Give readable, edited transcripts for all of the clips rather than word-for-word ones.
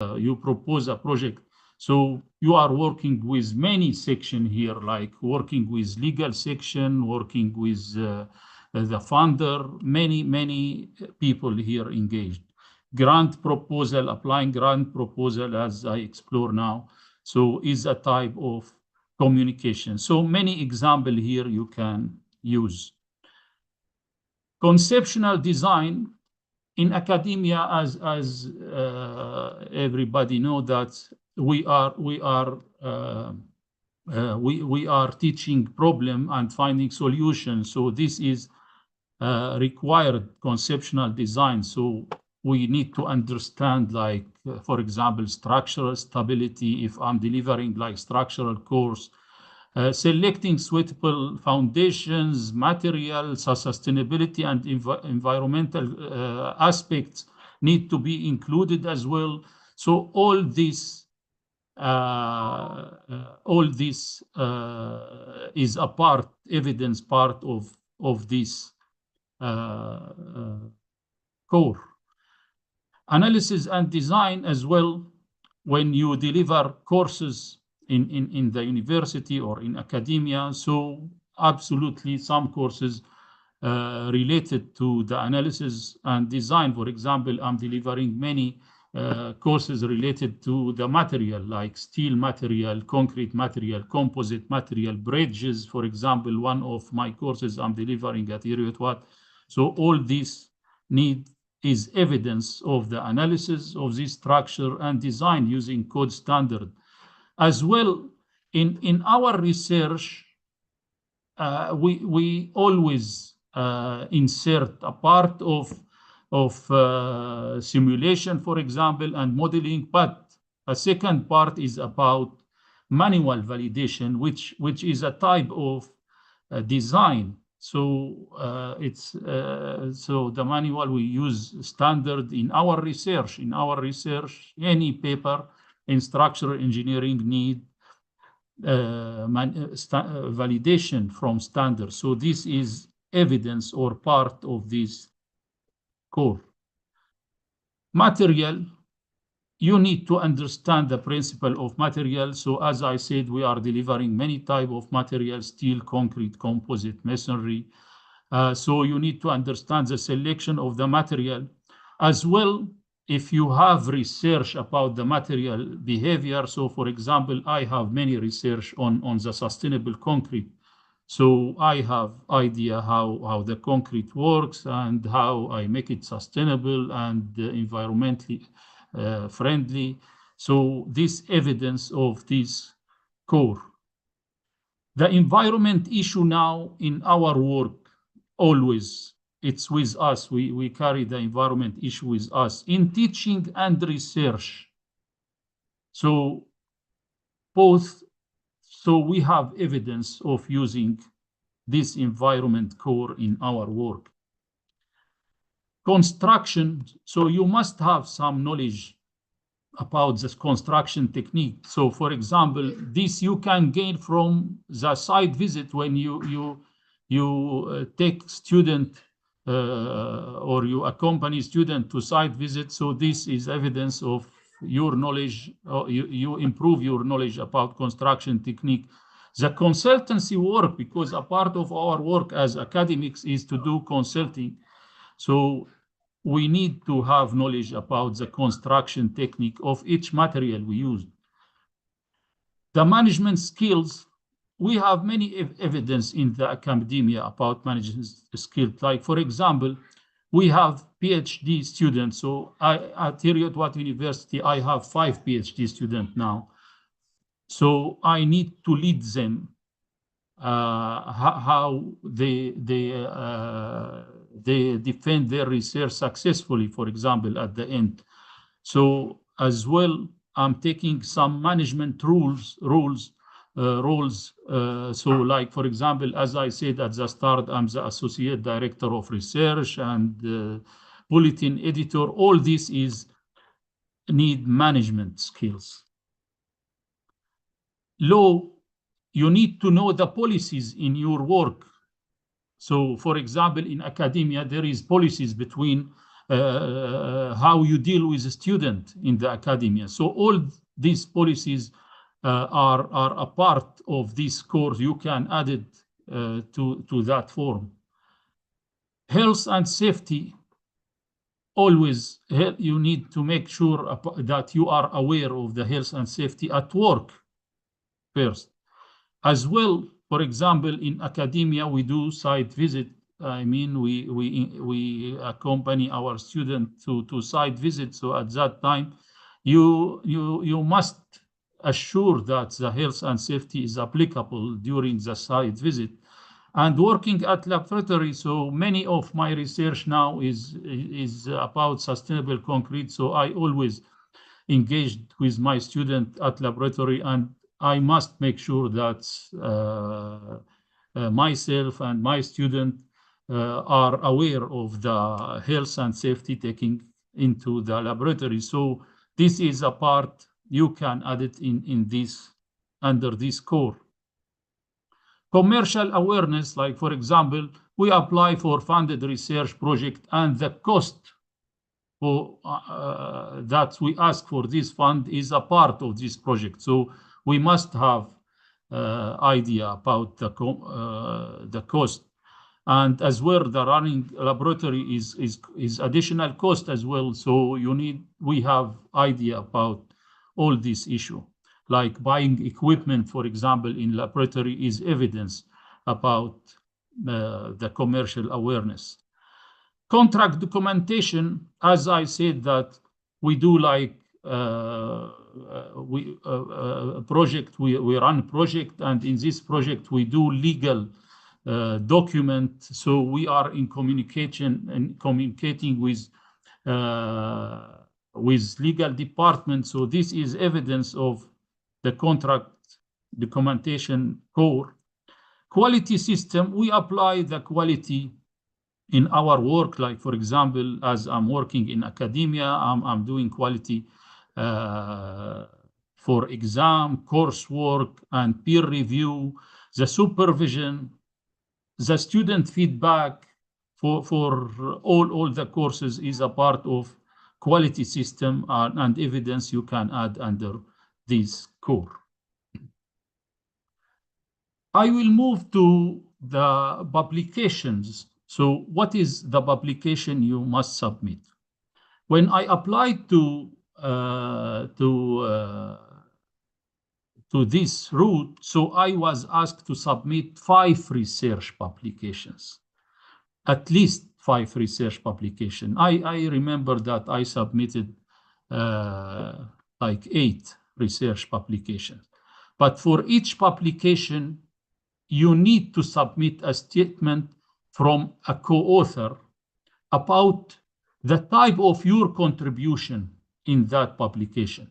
you propose a project. So you are working with many sections here, like working with legal section, working with the funder, many people here engaged. Grant proposal, applying grant proposal, as I explore now, so is a type of communication. So many examples here you can use. Conceptual design in academia, as everybody know, that we are teaching problem and finding solutions. So this is required conceptual design. So we need to understand, like, for example, structural stability. If I'm delivering like structural course, selecting suitable foundations, materials, sustainability, and environmental aspects need to be included as well. So all this is a part, evidence part of this core. Analysis and design as well. When you deliver courses in the university or in academia, so absolutely some courses related to the analysis and design. For example, I'm delivering many courses related to the material, like steel material, concrete material, composite material, bridges, for example, one of my courses I'm delivering at Heriot-Watt. So all this need is evidence of the analysis of this structure and design using code standard. As well, in our research, we always insert a part of simulation, for example, and modeling, but a second part is about manual validation, which is a type of design. So so the manual we use standard in our research. In our research, any paper in structural engineering need validation from standards. So this is evidence or part of this core. Material, you need to understand the principle of material. So as I said, we are delivering many types of materials: steel, concrete, composite, masonry. So you need to understand the selection of the material. As well, if you have research about the material behavior, so for example, I have many research on the sustainable concrete. So I have idea how the concrete works and how I make it sustainable and environmentally friendly. So this evidence of this core. The environment issue now in our work, always, it's with us. We carry the environment issue with us in teaching and research. So both, so we have evidence of using this environment core in our work. Construction, so you must have some knowledge about this construction technique. So for example, this you can gain from the site visit when you take student or you accompany student to site visit. So this is evidence of your knowledge, you improve your knowledge about construction technique. The consultancy work, because a part of our work as academics is to do consulting. So we need to have knowledge about the construction technique of each material we use. The management skills, we have many evidence in the academia about management skills. Like, for example, we have PhD students. So at Heriot-Watt University, I have 5 PhD students now. So I need to lead them, how they defend their research successfully, for example, at the end. So as well, I'm taking some management rules. So like, for example, as I said at the start, I'm the Associate Director of Research and Bulletin Editor. All this is need management skills. Law, you need to know the policies in your work. So for example, in academia, there is policies between how you deal with a student in the academia. So all these policies are a part of this course. You can add it to that form. Health and safety, always you need to make sure that you are aware of the health and safety at work first. As well, for example, in academia, we do site visit. I mean, we accompany our student to site visit. So at that time, you must assure that the health and safety is applicable during the site visit. And working at laboratory, so many of my research now is about sustainable concrete. So I always engaged with my student at laboratory, and I must make sure that myself and my student are aware of the health and safety taking into the laboratory. So this is a part you can add it in this under this core. Commercial awareness, like for example, we apply for funded research project and the cost for, that we ask for this fund is a part of this project. So we must have idea about the cost. And as well, the running laboratory is additional cost as well. So we have idea about all this issue. Like buying equipment, for example, in laboratory is evidence about the commercial awareness. Contract documentation, as I said, that we do like project, we run project, and in this project we do legal document. So we are in communication and communicating with legal department. So this is evidence of the contract documentation core. Quality system, we apply the quality in our work. Like for example, as I'm working in academia, I'm doing quality for exam, coursework, and peer review, the supervision, the student feedback for all the courses is a part of quality system and evidence you can add under this core. I will move to the publications. So what is the publication you must submit? When I applied to this route, so I was asked to submit 5 research publications, at least 5 research publications. I remember that I submitted like 8 research publications. But for each publication, you need to submit a statement from a co-author about the type of your contribution in that publication.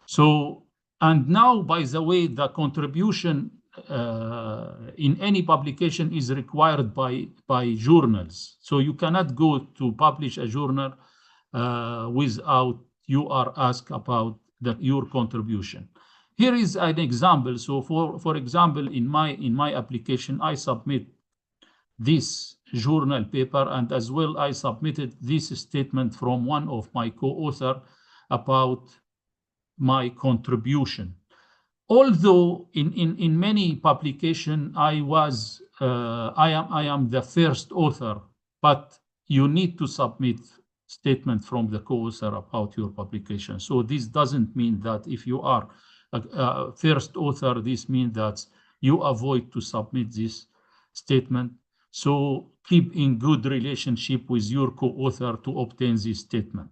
So, and now, by the way, the contribution in any publication is required by journals. So you cannot go to publish a journal without you are asked about your contribution. Here is an example. So for example, in my application, I submit this journal paper, and as well I submitted this statement from one of my co-author about my contribution. Although in many publications I am the first author, but you need to submit statement from the co-author about your publication. So this doesn't mean that if you are a first author, this means that you avoid to submit this statement. So keep in good relationship with your co-author to obtain this statement.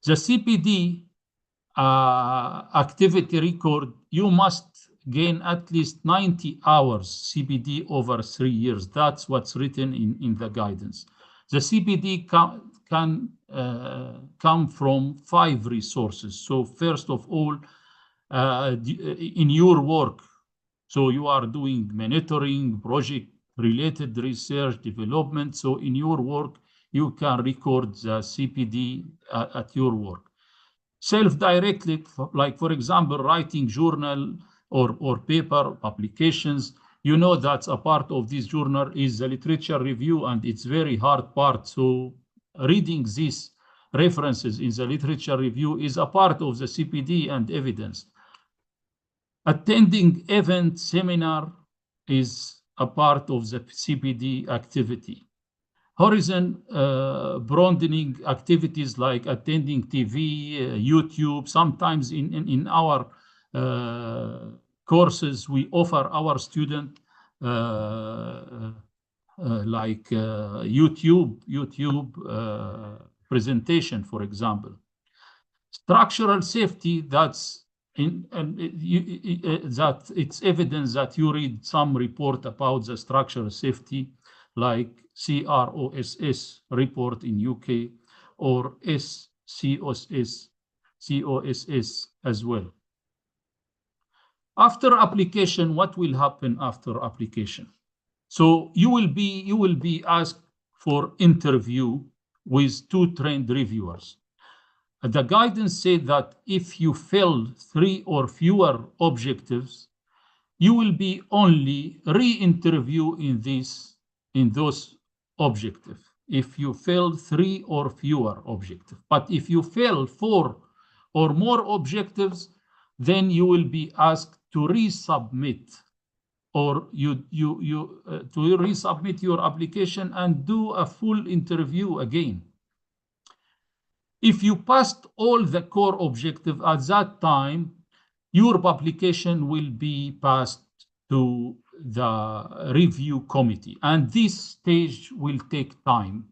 The CPD activity record, you must gain at least 90 hours CPD over 3 years. That's what's written in the guidance. The CPD can come from 5 resources. So first of all, in your work, so you are doing monitoring, project-related research, development. So in your work, you can record the CPD at your work. Self-directed, like for example, writing journal or paper publications, You know that a part of this journal is the literature review, and it's very hard part. So reading these references in the literature review is a part of the CPD and evidence. Attending event seminar is a part of the CPD activity. Horizon broadening activities like attending TV, YouTube. Sometimes in our courses, we offer our student like YouTube presentation, for example. Structural safety, that's that it's evidence that you read some report about the structural safety, like CROSS report in UK or COSS as well. After application, what will happen after application? So you will be asked for interview with 2 trained reviewers. The guidance said that if you fail 3 or fewer objectives, you will be only re-interview in those objectives. If you fail 3 or fewer objectives, but if you fail 4 or more objectives, then you will be asked to resubmit, or to resubmit your application and do a full interview again. If you passed all the core objective at that time, your application will be passed to the review committee. And this stage will take time.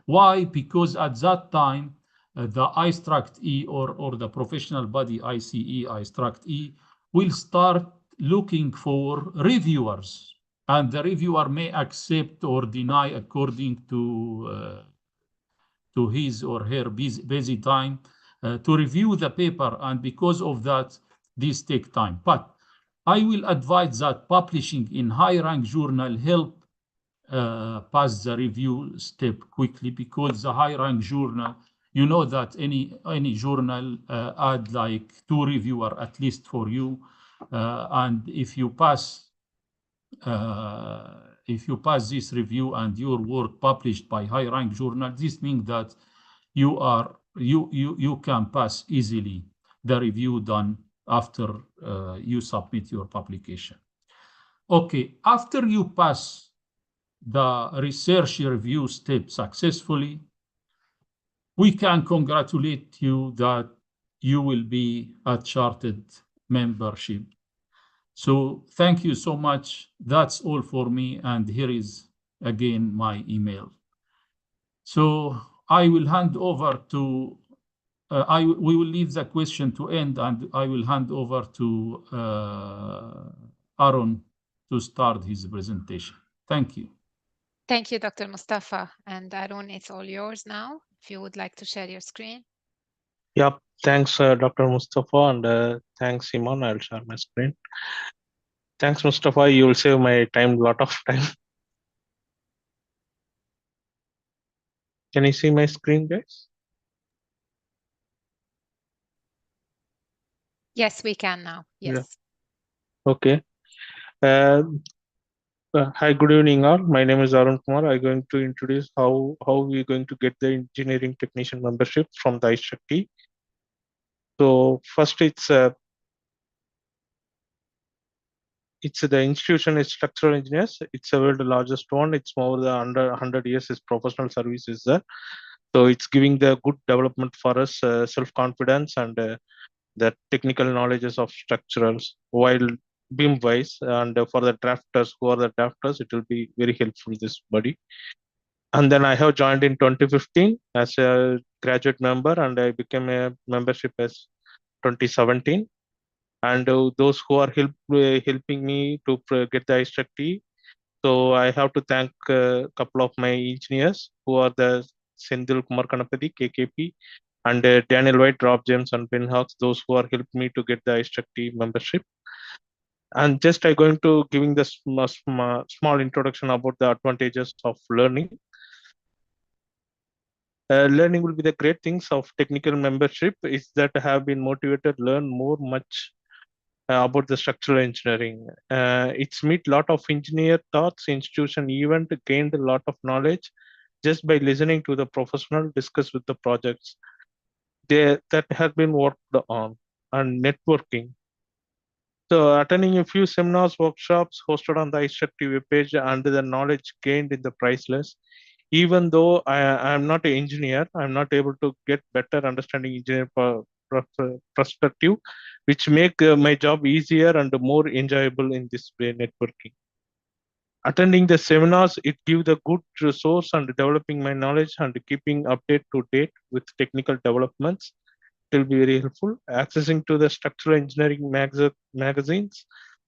Why? Because at that time, the IStructE or the professional body IStructE will start looking for reviewers. And the reviewer may accept or deny according to his or her busy time to review the paper, and because of that, this take time. But I will advise that publishing in high-rank journal help pass the review step quickly, because the high-rank journal, you know that any journal add like 2 reviewer at least for you, and if you pass this review and your work published by high-rank journal, this means that you can pass easily the review done after you submit your publication. Okay, after you pass the research review step successfully, we can congratulate you that you will be a chartered membership. So thank you so much. That's all for me. And here is again my email. So I will hand over to, we will leave the question to end, and I will hand over to Aaron to start his presentation. Thank you. Thank you, Dr. Mustafa. And Arun, it's all yours now, if you would like to share your screen. Yep, thanks, Dr. Mustafa, and thanks, Iman. I'll share my screen. Thanks, Mustafa. You will save my time, lot of time. Can you see my screen, guys? Yes, we can now. Yes. Yeah. Okay. Hi, good evening, all. My name is Arun Kumar. I'm going to introduce how we're going to get the engineering technician membership from the IStructE. So first, it's the institution is structural engineers. It's the world's largest one. It's more than under 100 years. Its professional service is there. So it's giving the good development for us, self-confidence and the technical knowledges of structurals while beam wise, and for the drafters who are the drafters, it will be very helpful, this body. And then I have joined in 2015 as a graduate member, and I became a membership as 2017. And those who are helping me to get the IStructE, so I have to thank a couple of my engineers who are the Sendil Kumar Kanapati, KKP, and Daniel White, Rob James, and Ben Hawks, those who are helped me to get the IStructE membership. And just I'm going to giving the small introduction about the advantages of learning. Learning will be the great things of technical membership is that have been motivated learn more much about the structural engineering. It's meet lot of engineer thoughts. Institution event gained a lot of knowledge just by listening to the professional discuss with the projects that have been worked on, and networking. So attending a few seminars, workshops hosted on the IStructE web page, and the knowledge gained in the priceless. Even though I am not an engineer, I'm not able to get better understanding engineer perspective, which make my job easier and more enjoyable in this way networking. Attending the seminars, it gives the good resource and developing my knowledge and keeping update to date with technical developments. It will be very helpful. Accessing to the structural engineering magazines,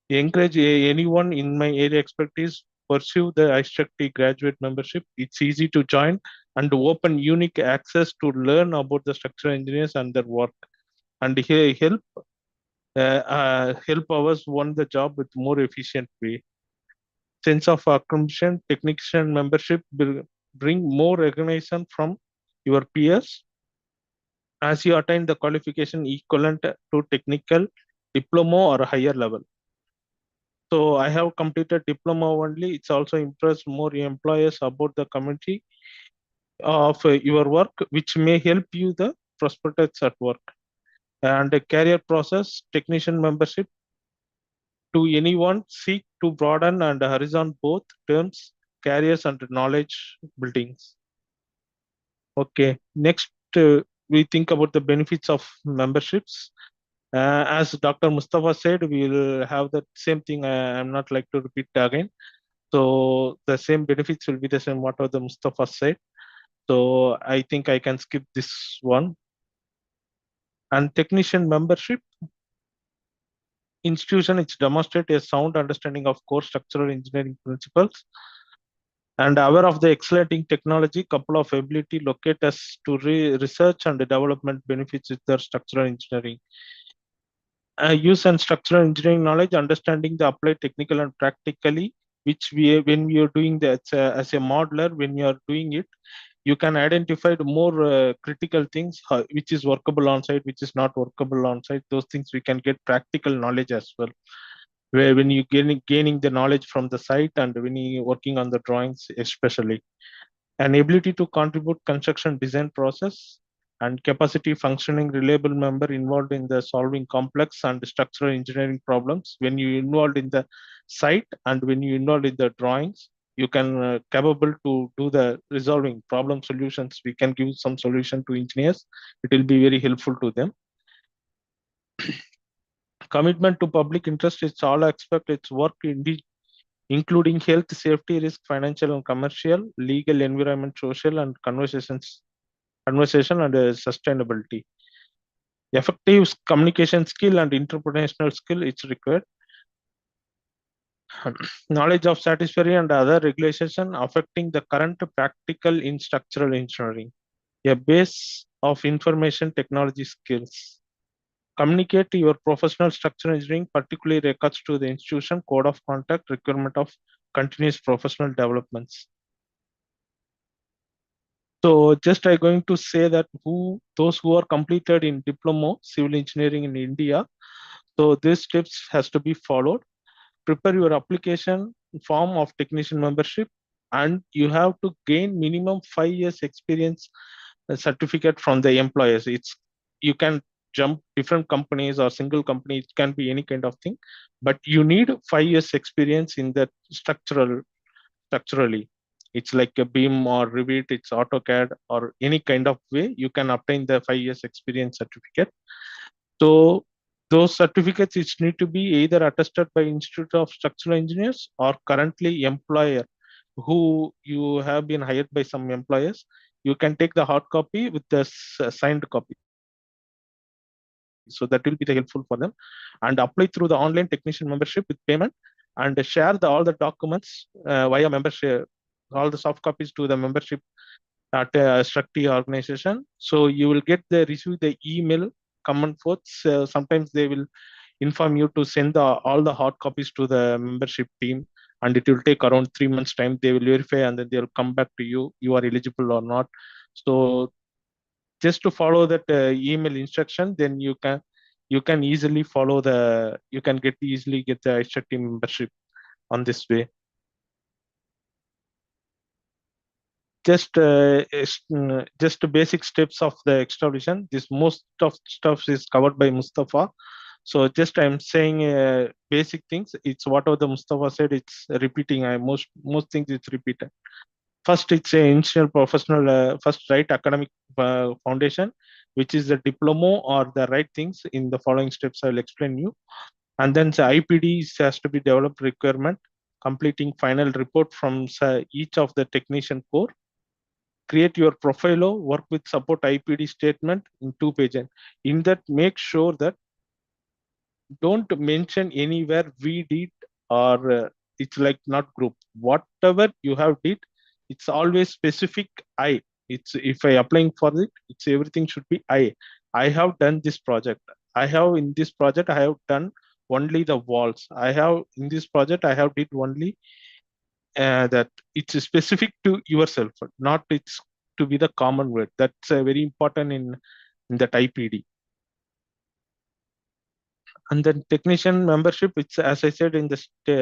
encourage anyone in my area expertise pursue the IStructE graduate membership. It's easy to join and open unique access to learn about the structural engineers and their work, and here help us won the job with more efficient way. Sense of accomplishment, technician membership will bring more recognition from your peers as you attain the qualification equivalent to technical diploma or higher level. So I have completed diploma only. It's also impressed more employers about the community of your work, which may help you the prospects at work. And the career process, technician membership to anyone seek to broaden and horizon both terms, careers and knowledge buildings. Okay, next we think about the benefits of memberships. As Dr. Mustafa said, we will have the same thing. I'm not like to repeat again. So the same benefits will be the same whatever the Mustafa said. So I think I can skip this one. And technician membership institution, it's demonstrate a sound understanding of core structural engineering principles and aware of the accelerating technology, couple of ability locate us to research and development benefits with their structural engineering. Use and structural engineering knowledge, understanding the applied technical and practically, which when we are doing that as a modeler, when you are doing it, you can identify the more critical things, which is workable on site, which is not workable on site. Those things we can get practical knowledge as well. Where when you gaining the knowledge from the site and when you working on the drawings, especially, an ability to contribute construction design process and capacity functioning reliable member involved in the solving complex and structural engineering problems. When you involved in the site and when you involved in the drawings, you can capable to do the resolving problem solutions. We can give some solution to engineers. It will be very helpful to them. Commitment to public interest is all aspect. It's work including health, safety, risk, financial and commercial, legal, environment, social, and conversation and sustainability. Effective communication skill and interpretational skill is required. Knowledge of satisfactory and other regulation affecting the current practical in structural engineering. A base of information technology skills. Communicate your professional structural engineering, particularly regards to the institution, code of conduct, requirement of continuous professional developments. So just I'm going to say that those who are completed in diploma civil engineering in India, so these steps has to be followed. Prepare your application form of technician membership, and you have to gain minimum 5 years experience certificate from the employers. You can jump different companies or single company, it can be any kind of thing, but you need 5 years experience in that structurally. It's like a BIM or Revit, it's AutoCAD or any kind of way you can obtain the 5 years experience certificate. So those certificates which need to be either attested by Institute of Structural Engineers or currently employer who you have been hired by some employers. You can take the hard copy with the signed copy. So that will be helpful for them, and apply through the online technician membership with payment and share all the documents via membership, all the soft copies to the membership at IStructE organization. So you will receive the email come and forth. Sometimes they will inform you to send all the hard copies to the membership team, and it will take around 3 months time. They will verify and then they will come back to you are eligible or not. So just to follow that email instruction, then you can you can easily you can easily get the IStructE membership on this way. Just basic steps of the extrapolation. This most of stuff is covered by Mustafa. So just I'm saying basic things. It's whatever the Mustafa said. It's repeating. Most things it's repeated. First, it's a initial professional. First, right academic foundation, which is the diploma or the right things. In the following steps, I'll explain you. And then the IPD has to be developed requirement, completing final report from each of the technician core. Create your profile, work with support IPD statement in 2 pages. In that, make sure that don't mention anywhere we did or it's like not group. Whatever you have did, it's always specific I. It's if I applying for it, it's everything should be I. I have done this project. I have in this project, I have done only the walls. I have in this project, I have did only that it's specific to yourself, not it's to be the common word. That's very important in that IPD. And then technician membership, it's as I said in the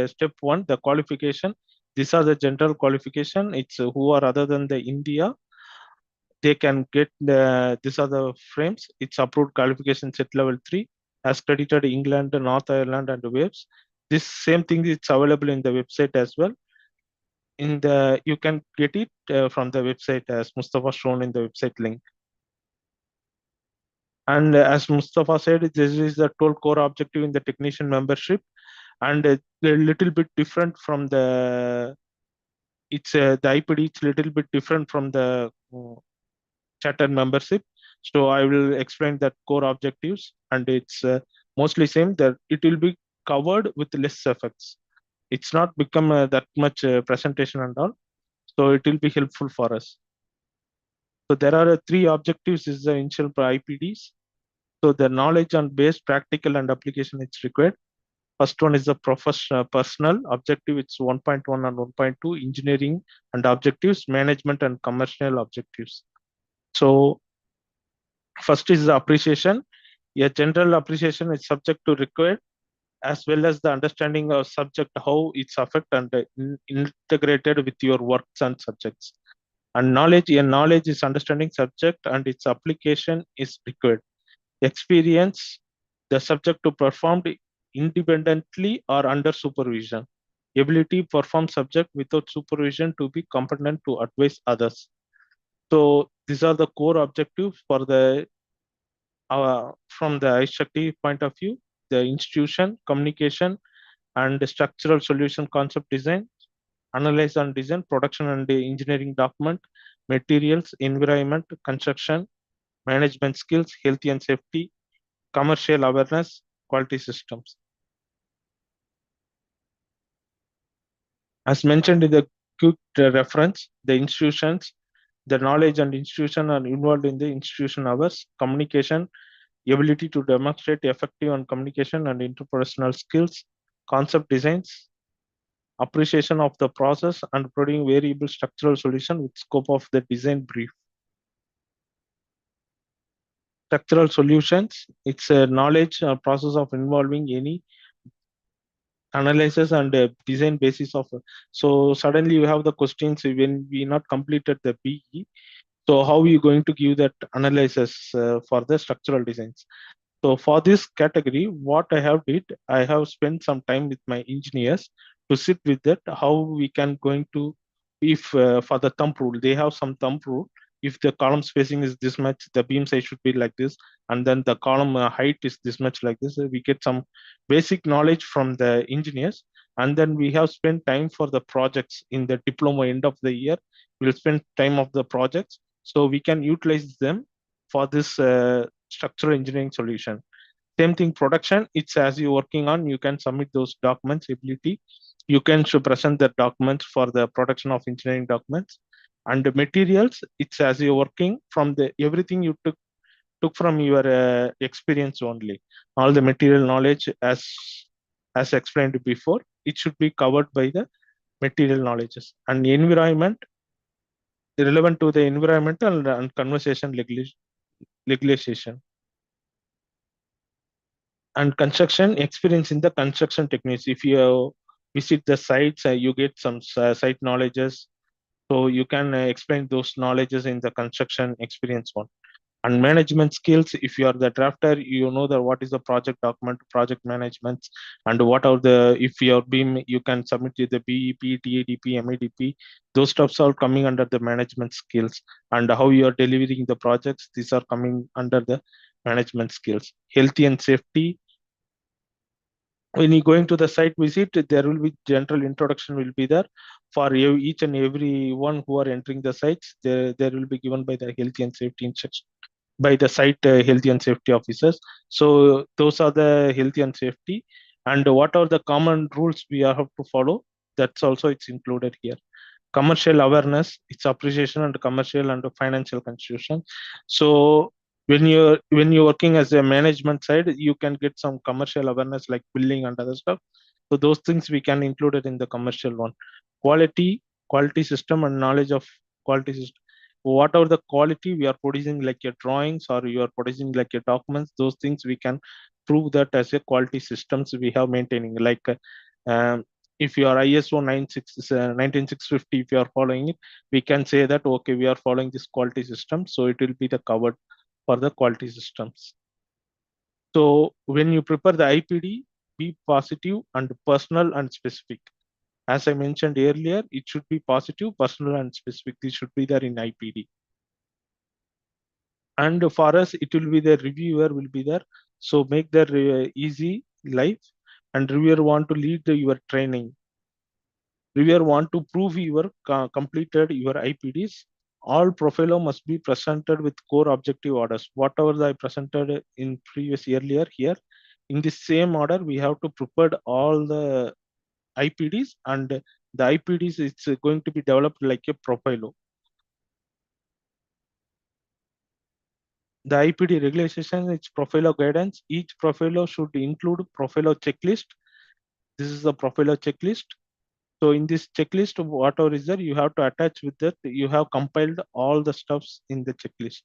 step 1, the qualification. These are the general qualification. It's who are other than the India, they can get these are the frames. It's approved qualification set level 3 as credited England, North Ireland, and Wales. This same thing is available in the website as well. You can get it from the website as Mustafa shown in the website link. And as Mustafa said, this is the 12 core objective in the technician membership, and a little bit different from the the IPD. It's a little bit different from the chartered membership. So I will explain that core objectives, and it's mostly same. That it will be covered with less effects. It's not become that much presentation and all. So it will be helpful for us. So there are 3 objectives is the initial IPDs. So the knowledge on base, practical and application is required. First one is the personal objective. It's 1.1 and 1.2 engineering and objectives, management and commercial objectives. So first is the appreciation. A general appreciation is subject to required, as well as the understanding of subject, how it's affect and integrated with your works and subjects. And knowledge is understanding subject and its application is required. Experience, the subject to perform independently or under supervision. Ability, perform subject without supervision to be competent to advise others. So these are the core objectives for the from the IStructE point of view. The institution, communication, and the structural solution concept design, analyze and design, production and engineering document, materials, environment, construction, management skills, health and safety, commercial awareness, quality systems. As mentioned in the quick reference, the institutions, the knowledge and institution are involved in the institution hours, communication, ability to demonstrate effective on communication and interpersonal skills, concept designs, appreciation of the process, and providing variable structural solution with scope of the design brief. Structural solutions, it's a knowledge process of involving any analysis and design basis of. So suddenly you have the questions when we not completed the BE. So how are you going to give that analysis for the structural designs? So for this category, what I have did, I have spent some time with my engineers to sit with that, how we can going to, if for the thumb rule, they have some thumb rule. If the column spacing is this much, the beam size should be like this, and then the column height is this much like this. We get some basic knowledge from the engineers, and then we have spent time for the projects in the diploma end of the year. We'll spend time of the projects, so we can utilize them for this structural engineering solution. Same thing, production, it's as you're working on, you can submit those documents, ability. You can present the documents for the production of engineering documents. And the materials, it's as you're working from the everything you took from your experience only. All the material knowledge as explained before, it should be covered by the material knowledges. And environment, relevant to the environmental and conservation legislation. And construction experience in the construction techniques. If you visit the sites, you get some site knowledges. So you can explain those knowledges in the construction experience one. And management skills, if you are the drafter, you know that what is the project document, project management, and what are the, if your BIM, you can submit to the BEP, TADP, MEDP. Those stuffs are coming under the management skills. And how you are delivering the projects, these are coming under the management skills. Healthy and safety, when you going to the site visit, there will be general introduction will be there for each and every one who are entering the sites. There will be given by the healthy and safety instruction by the site healthy and safety officers. So those are the healthy and safety. And what are the common rules we have to follow? That's also it's included here. Commercial awareness, its appreciation and commercial and financial constitution. So when you're working as a management side, you can get some commercial awareness like billing and other stuff. So those things we can include it in the commercial one. Quality system and knowledge of quality system. Whatever the quality we are producing, like your drawings or you are producing like your documents, those things we can prove that as a quality systems we have maintaining. Like if you are ISO 19650, if you are following it, we can say that okay, we are following this quality system, so it will be the covered for the quality systems. So when you prepare the IPD, be positive and personal and specific. As I mentioned earlier, it should be positive, personal and specific. This should be there in IPD. And for us, it will be the reviewer will be there. So make the easy life, and reviewer want to lead your training. Reviewer want to prove your completed your IPDs. All profile must be presented with core objective orders. Whatever I presented in previous earlier here, in the same order, we have to prepare all the IPDs, and the IPDs it's going to be developed like a profile. The IPD regulation, its profile guidance. Each profile should include profile checklist. This is the profile checklist. So in this checklist, whatever is there, you have to attach with that. You have compiled all the stuffs in the checklist.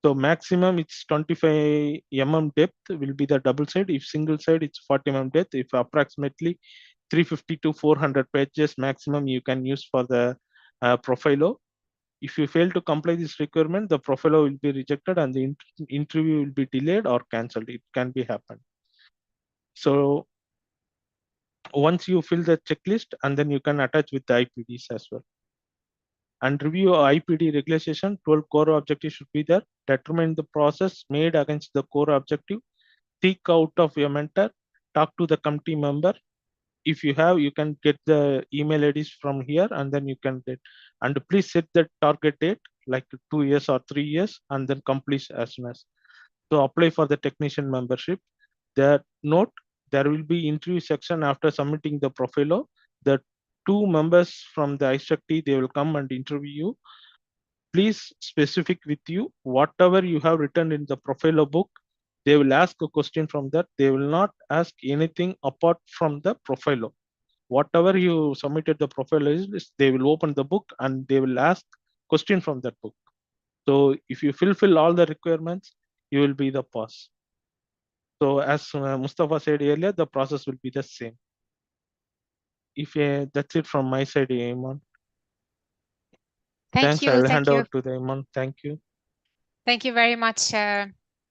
So maximum it's 25 mm depth will be the double side. If single side, it's 40 mm depth. If approximately 350 to 400 pages maximum you can use for the profilo. If you fail to comply this requirement, the profilo will be rejected and the interview will be delayed or cancelled. It can be happen. So once you fill the checklist, and then you can attach with the IPDs as well. And review IPD regulation. 12 core objectives should be there. Determine the process made against the core objective. Seek out of your mentor. Talk to the committee member. If you have, you can get the email IDs from here, and then you can get. And please set the target date like 2 years or 3 years, and then complete as soon as. So apply for the technician membership. There note, there will be interview section after submitting the profile. The 2 members from the IStructE, they will come and interview you. Please specific with you whatever you have written in the profile book. They will ask a question from that. They will not ask anything apart from the profile. Whatever you submitted the profile is, they will open the book and they will ask question from that book. So if you fulfill all the requirements, you will be the pass. So as Mustafa said earlier, the process will be the same. If that's it from my side, Iman. Thanks. I'll hand over to the Iman. Thank you. Thank you very much,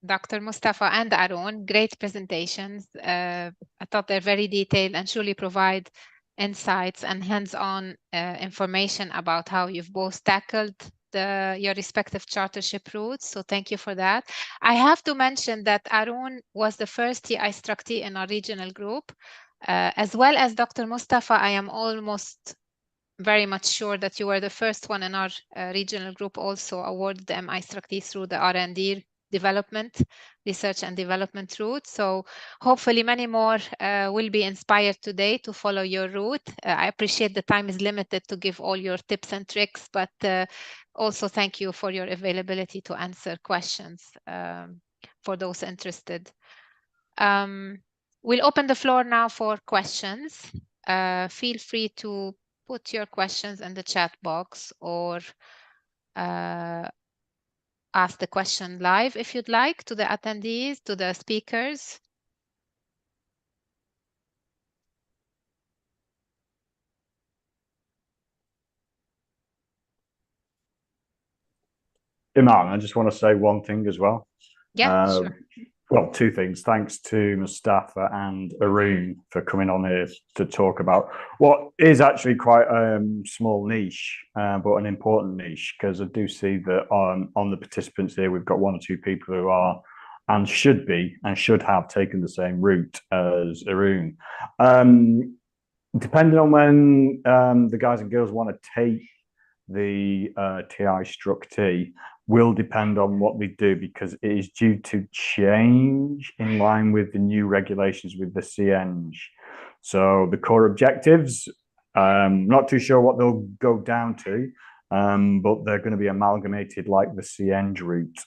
Dr. Mustafa and Arun. Great presentations. I thought they're very detailed and truly provide insights and hands-on information about how you've both tackled your respective chartership routes. So thank you for that. I have to mention that Arun was the first TIStructE in our regional group. As well as Dr. Mustafa, I am almost very much sure that you were the first one in our regional group also awarded the MIStructE through the R&D development, research and development route. So hopefully many more will be inspired today to follow your route. I appreciate the time is limited to give all your tips and tricks, but also thank you for your availability to answer questions for those interested. We'll open the floor now for questions. Feel free to put your questions in the chat box, or ask the question live if you'd like, to the attendees, to the speakers. Iman, I just want to say one thing as well. Yeah, sure. Well, two things. Thanks to Mustafa and Arun for coming on here to talk about what is actually quite a small niche, but an important niche, because I do see that on the participants here, we've got one or two people who are and should be and should have taken the same route as Arun. Depending on when the guys and girls want to take the TIStructE will depend on what they do, because it is due to change in line with the new regulations with the CEng. So the core objectives, not too sure what they'll go down to, but they're going to be amalgamated like the CEng route,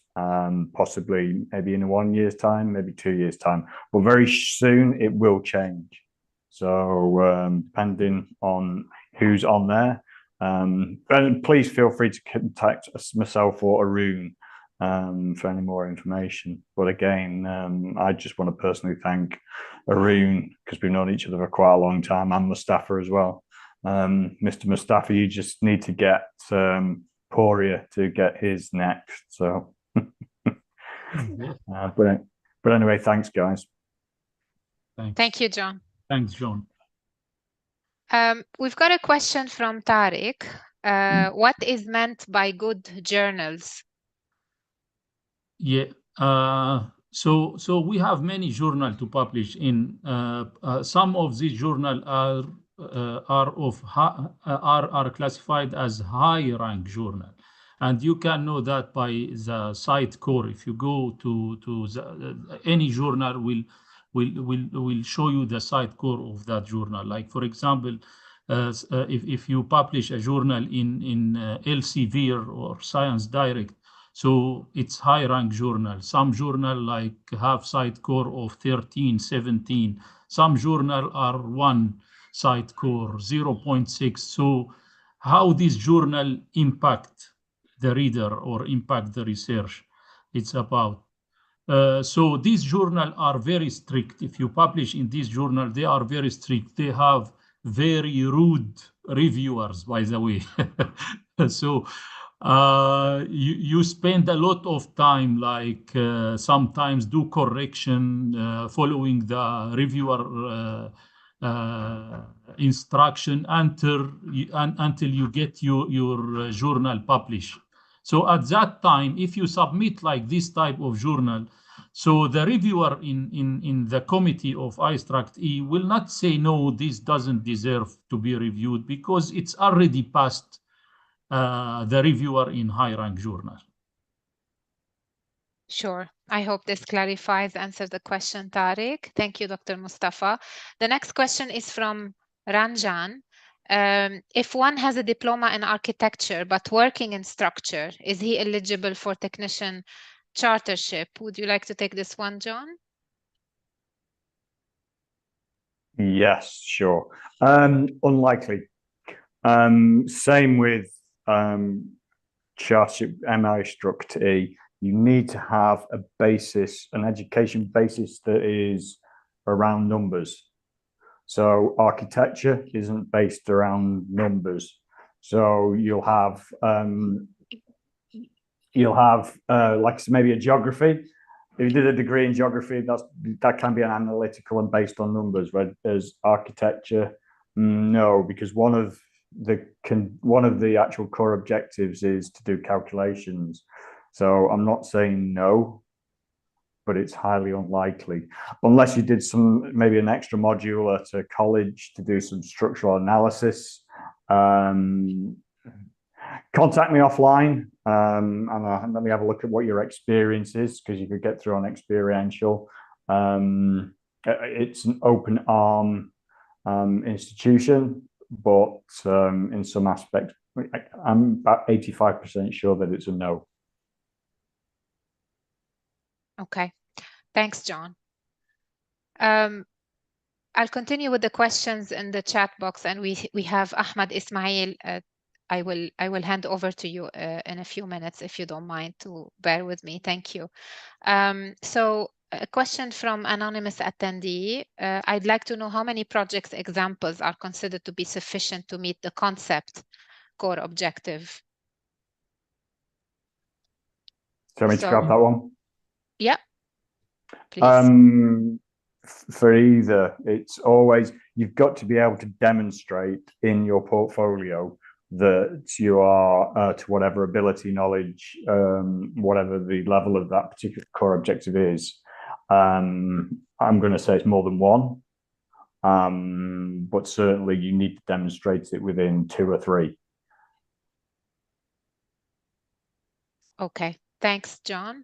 possibly maybe in 1 year's time, maybe 2 years' time, but very soon it will change. So depending on who's on there, and please feel free to contact myself or Arun for any more information. But again, I just want to personally thank Arun, because we've known each other for quite a long time, and Mustafa as well. Mr. Mustafa, you just need to get Poria to get his next. So, but anyway, thanks, guys. Thanks. Thank you, John. Thanks, John. We've got a question from Tariq. What is meant by good journals? Yeah. So we have many journals to publish in. Some of these journals are classified as high rank journal, and you can know that by the site core. If you go to any journal will show you the site core of that journal. Like, for example, if you publish a journal in Elsevier or Science Direct, so it's high rank journal. Some journal like have site core of 13, 17. Some journal are 1 site core, 0.6. So how this journal impact the reader or impact the research it's about. So these journals are very strict. If you publish in this journal, they are very strict. They have very rude reviewers, by the way. So you spend a lot of time, like sometimes do correction following the reviewer instruction until you get your journal published. So at that time, if you submit like this type of journal, so the reviewer in the committee of IStructE will not say, no, this doesn't deserve to be reviewed, because it's already passed the reviewer in high rank journal. Sure. I hope this clarifies, answers the question, Tariq. Thank you, Dr. Mustafa. The next question is from Ranjan. If one has a diploma in architecture but working in structure, is he eligible for technician chartership? Would you like to take this one, John? Yes, sure. Unlikely. Same with chartership, MIStructE. You need to have a basis, an education basis that is around numbers. So architecture isn't based around numbers. So you'll have like maybe a geography. If you did a degree in geography, that can be an analytical and based on numbers. Whereas architecture, no, because one of the actual core objectives is to do calculations. So I'm not saying no, but it's highly unlikely, unless you did maybe an extra module at a college to do some structural analysis. Contact me offline and let me have a look at what your experience is, because you could get through on experiential. It's an open arm institution, but in some aspects, I'm about 85% sure that it's a no. Okay, thanks, John. I'll continue with the questions in the chat box, and we have Ahmad Ismail I will hand over to you in a few minutes, if you don't mind to bear with me. Thank you. So a question from anonymous attendee. I'd like to know how many project examples are considered to be sufficient to meet the concept core objective. Do you want me to grab that one? Yeah, please. For either, it's always, you've got to be able to demonstrate in your portfolio that you are, to whatever ability, knowledge, whatever the level of that particular core objective is. I'm going to say it's more than one, but certainly you need to demonstrate it within 2 or 3. Okay, thanks, John.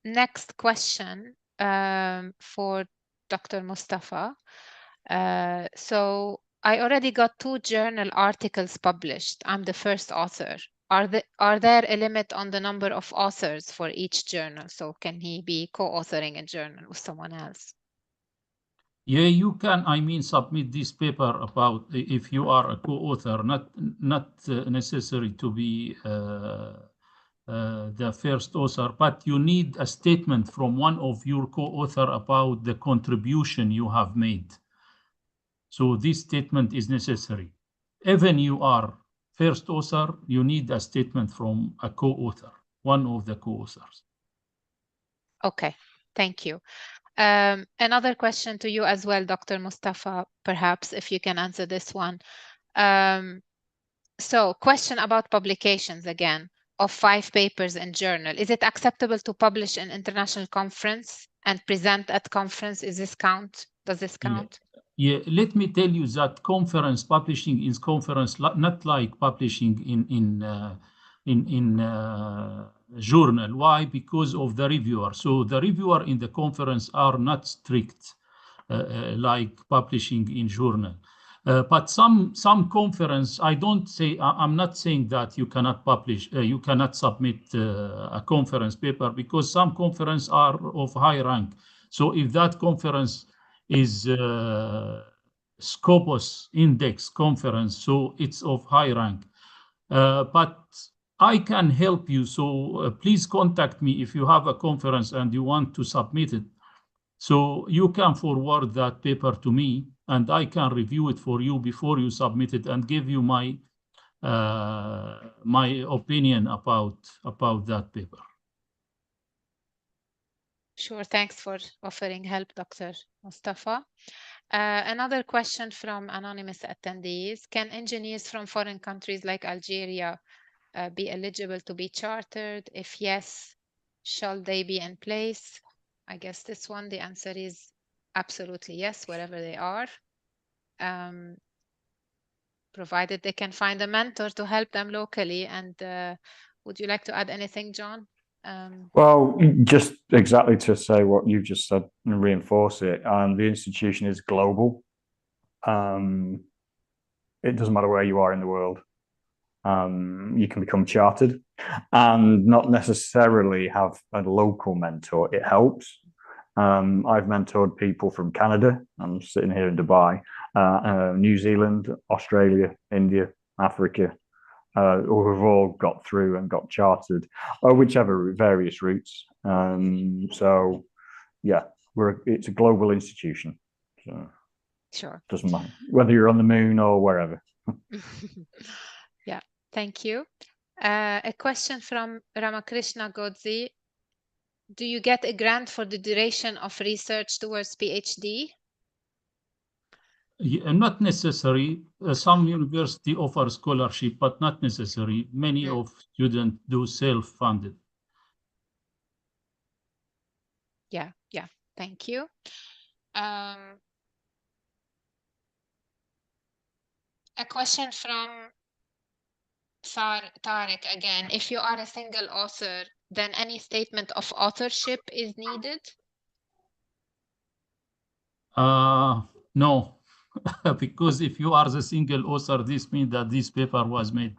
Next question for Dr. Mustafa. So I already got 2 journal articles published. I'm the first author. Are there a limit on the number of authors for each journal? So can he be co-authoring a journal with someone else? Yeah, you can, submit this paper about if you are a co-author, not necessary to be the first author, but you need a statement from one of your co-author about the contribution you have made. So this statement is necessary. Even you are first author, you need a statement from a co-author, one of the co-authors. Okay, thank you. Another question to you as well, Dr. Mustafa, perhaps if you can answer this one. So question about publications again of 5 papers in journal. Is it acceptable to publish an international conference and present at conference? Does this count? Yeah, let me tell you that conference publishing is conference not like publishing in journal. Why? Because of the reviewer. So the reviewer in the conference are not strict like publishing in journal. But some conference, I'm not saying that you cannot publish, you cannot submit a conference paper, because some conference are of high rank. So if that conference is Scopus Index conference, so it's of high rank. But I can help you, so please contact me if you have a conference and you want to submit it. So you can forward that paper to me, and I can review it for you before you submit it and give you my opinion about that paper. Sure, thanks for offering help, Dr. Mustafa. Another question from anonymous attendees. Can engineers from foreign countries like Algeria be eligible to be chartered? If yes, shall they be in place? I guess this one, the answer is absolutely yes, wherever they are. Provided they can find a mentor to help them locally. And would you like to add anything, John? Well, just exactly to say what you've just said and reinforce it. The institution is global. It doesn't matter where you are in the world. You can become chartered and not necessarily have a local mentor. It helps. I've mentored people from Canada. I'm sitting here in Dubai, New Zealand, Australia, India, Africa, who have all got through and got chartered, or whichever various routes. So, yeah, it's a global institution. So sure. Doesn't matter whether you're on the moon or wherever. Yeah, thank you. A question from Ramakrishna Godzi. Do you get a grant for the duration of research towards PhD? Yeah, not necessary. Some university offer scholarship, but not necessary. Many of students do self-funded. Yeah, thank you. A question from Tariq again. If you are a single author, then any statement of authorship is needed? No, because if you are the single author, this means that this paper was made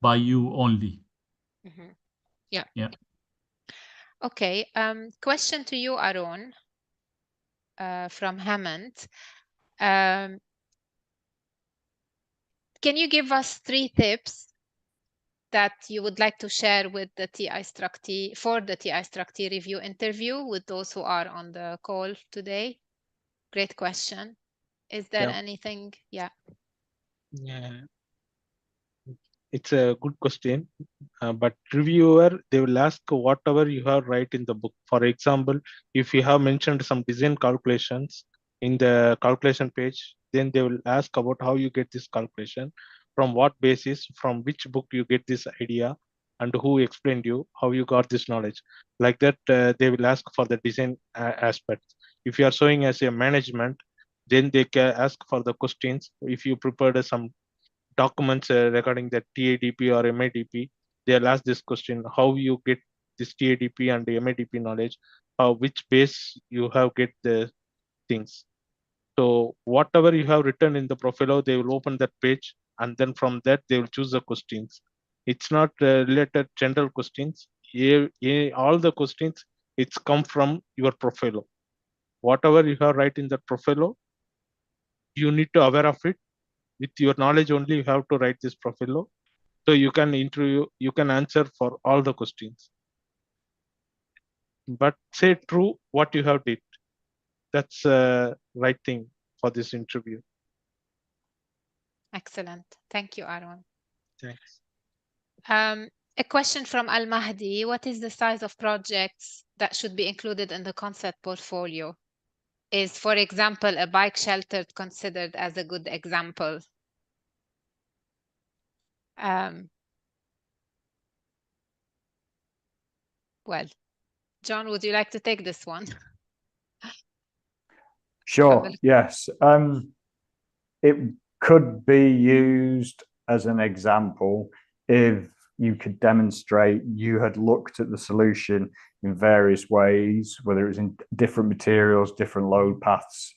by you only. Mm-hmm. Yeah. Okay. Question to you, Aaron, from Hammond. can you give us 3 tips that you would like to share with the TIStructE for the TIStructE review interview with those who are on the call today? Great question. Is there anything? Yeah. It's a good question, but reviewer, they will ask whatever you have write in the book. For example, if you have mentioned some design calculations in the calculation page, then they will ask about how you get this calculation, from what basis, from which book you get this idea, and who explained you, how you got this knowledge. Like that, they will ask for the design aspects. If you are showing as a management, then they can ask for the questions. If you prepared some documents regarding the TADP or MADP, they'll ask this question: how you get this TADP and the MADP knowledge? Which base you have get the things? So whatever you have written in the profile, they will open that page, and then from that they will choose the questions. It's not related general questions. All the questions, it's come from your profile. Whatever you have write in that profile, you need to aware of it. With your knowledge only, you have to write this profile. So you can interview, you can answer for all the questions. But say true what you have did. That's the right thing for this interview. Excellent. Thank you, Aaron. Thanks. A question from Al Mahdi. What is the size of projects that should be included in the concept portfolio? Is, for example, a bike shelter considered as a good example? Well, John, would you like to take this one? Sure, yes. It could be used as an example if you could demonstrate you had looked at the solution in various ways, whether it was in different materials, different load paths,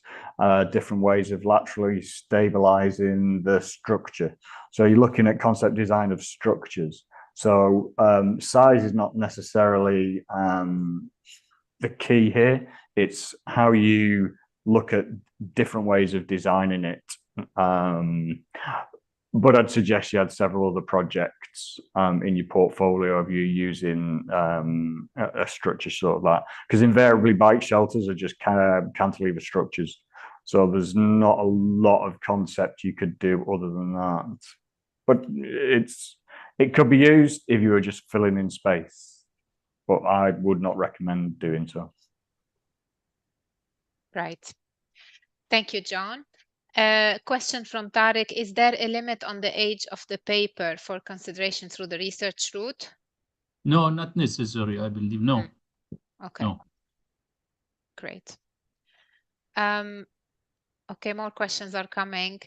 different ways of laterally stabilizing the structure. So you're looking at concept design of structures. So size is not necessarily the key here. It's how you look at different ways of designing it. But I'd suggest you had several other projects in your portfolio of you using a structure sort of that, because invariably bike shelters are just kind of cantilever structures. So there's not a lot of concept you could do other than that. But it could be used if you were just filling in space, but I would not recommend doing so. Right. Thank you, John. Question from Tariq. Is there a limit on the age of the paper for consideration through the research route? No, not necessary, I believe. No. Okay. No. Great. Okay, more questions are coming.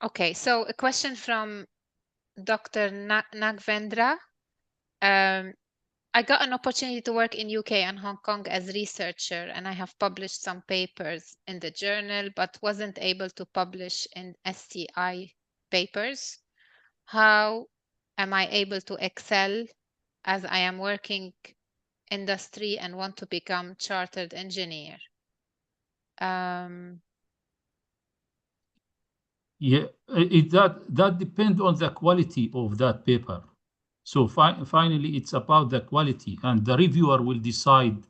Okay, so a question from Dr. Nagvendra. I got an opportunity to work in UK and Hong Kong as a researcher, and I have published some papers in the journal, but wasn't able to publish in SCI papers. How am I able to excel as I am working industry and want to become chartered engineer? Yeah, that depends on the quality of that paper. So finally, it's about the quality, and the reviewer will decide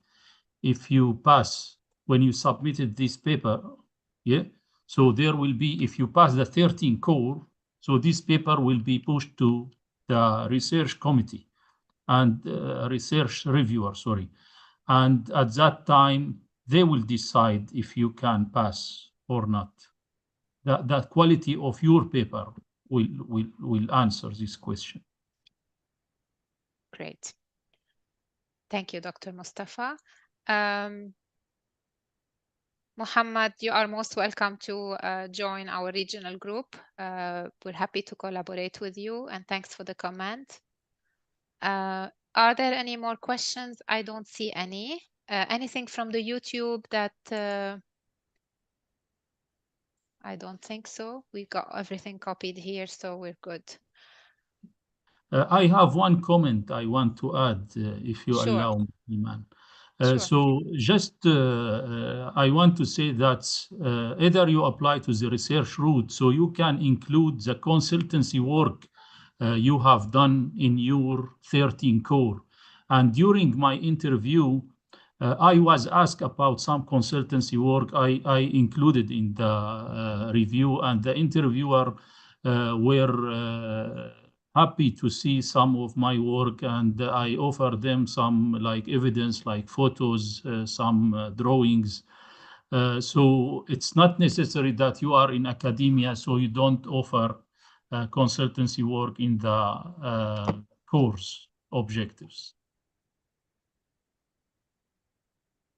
if you pass when you submitted this paper. Yeah. So there will be, if you pass the 13 core, so this paper will be pushed to the research committee and research reviewer, sorry. And at that time, they will decide if you can pass or not. That quality of your paper will answer this question. Great. Thank you, Dr. Mustafa. Muhammad, you are most welcome to join our regional group. We're happy to collaborate with you, and thanks for the comment. Are there any more questions? I don't see any. Anything from the YouTube that I don't think so. We got everything copied here, so we're good. I have one comment I want to add, if you Sure. allow me, Iman. Sure. So just I want to say that either you apply to the research route, so you can include the consultancy work you have done in your 13 core. And during my interview, I was asked about some consultancy work I included in the review, and the interviewer were happy to see some of my work, and I offer them some like evidence, like photos, some drawings. So it's not necessary that you are in academia, so you don't offer consultancy work in the course objectives.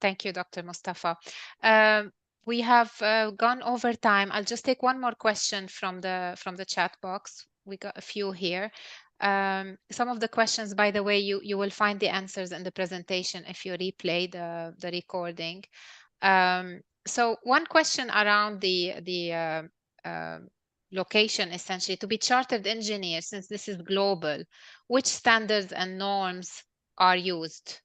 Thank you, Dr. Mustafa. We have gone over time. I'll just take one more question from the chat box. We got a few here. Some of the questions, by the way, you will find the answers in the presentation if you replay the recording. So one question around the location, essentially, to be chartered engineer, since this is global, which standards and norms are used?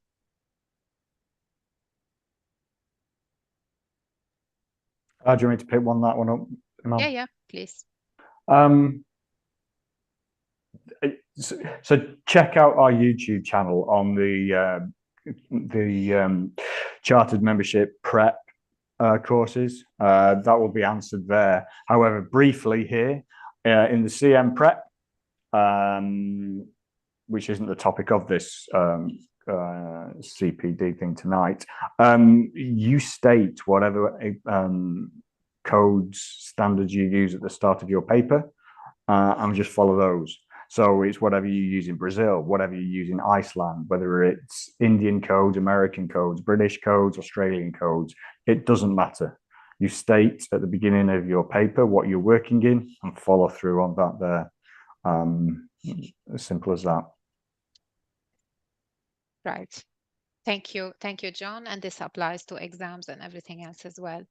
Do you want me to pick that one up, Iman? Yeah, please. So check out our YouTube channel on the Chartered Membership Prep courses. That will be answered there. However, briefly here, in the CM Prep, which isn't the topic of this CPD thing tonight, you state whatever codes, standards you use at the start of your paper, and just follow those. So it's whatever you use in Brazil, whatever you use in Iceland, whether it's Indian codes, American codes, British codes, Australian codes, it doesn't matter. You state at the beginning of your paper what you're working in and follow through on that there. As simple as that. Right. Thank you. Thank you, John. And this applies to exams and everything else as well.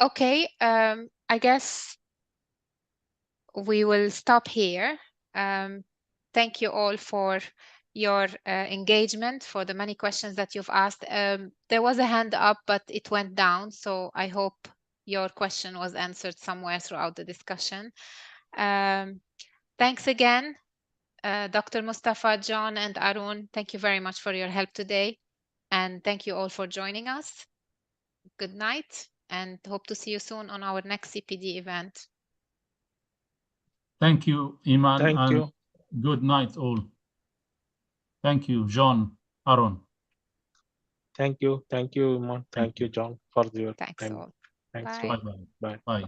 Okay. I guess we will stop here. Thank you all for your engagement, for the many questions that you've asked. There was a hand up, but it went down. So I hope your question was answered somewhere throughout the discussion. Thanks again, Dr. Mustafa, John, and Arun. Thank you very much for your help today. And thank you all for joining us. Good night, and hope to see you soon on our next CPD event. Thank you, Iman. Thank you. Good night, all. Thank you, John, Arun. Thank you, Iman. Thank you, John, for your Thanks time. all. Thanks. Bye. Bye.